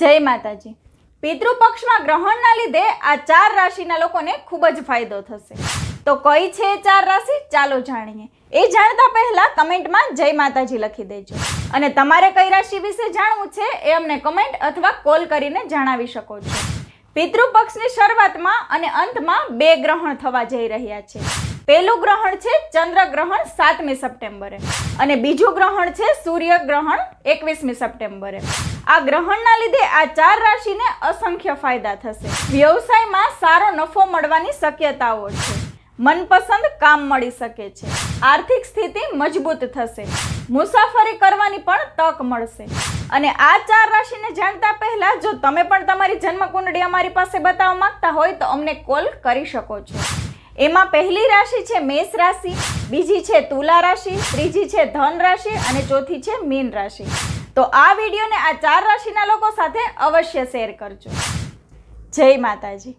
જય માતાજી। પિતૃપક્ષમાં ગ્રહણના લીધે આ 4 રાશિના લોકોને ખૂબ જ ફાયદો થશે। તો કઈ છે 4 રાશિ, ચાલો જાણીએ। એ જાણતા પહેલા કમેન્ટમાં જય માતાજી લખી દેજો અને તમારે કઈ રાશિ વિશે જાણવું છે એ અમને કમેન્ટ અથવા કોલ કરીને જણાવી શકો છો। પિતૃપક્ષની શરૂઆતમાં અને અંતમાં 2 ગ્રહણ થવા જઈ રહ્યા છે। પહેલું ગ્રહણ છે ચંદ્રગ્રહણ 7મી સપ્ટેમ્બરે અને બીજું ગ્રહણ છે સૂર્યગ્રહણ 21મી સપ્ટેમ્બરે। આ ગ્રહણના લીધે આ 4 રાશિને અસંખ્ય ફાયદા થશે। વ્યવસાયમાં સારો નફો મળવાની શક્યતાઓ છે। મનપસંદ કામ મળી શકે છે। આર્થિક સ્થિતિ મજબૂત થશે। મુસાફરી કરવાની પણ તક મળશે। અને આ 4 રાશિને જાણતા પહેલા જો તમે પણ તમારી જન્મકુંડળી અમારી પાસે બતાવવા માંગતા હોય તો અમને કોલ કરી શકો છો। એમાં પહેલી રાશિ છે મેષ રાશિ, બીજી છે તુલા રાશિ, ત્રીજી છે ધન રાશિ અને ચોથી છે મીન રાશિ। તો આ વિડીયોને આ 4 રાશિના લોકો સાથે અવશ્ય શેર કરજો। જય માતાજી।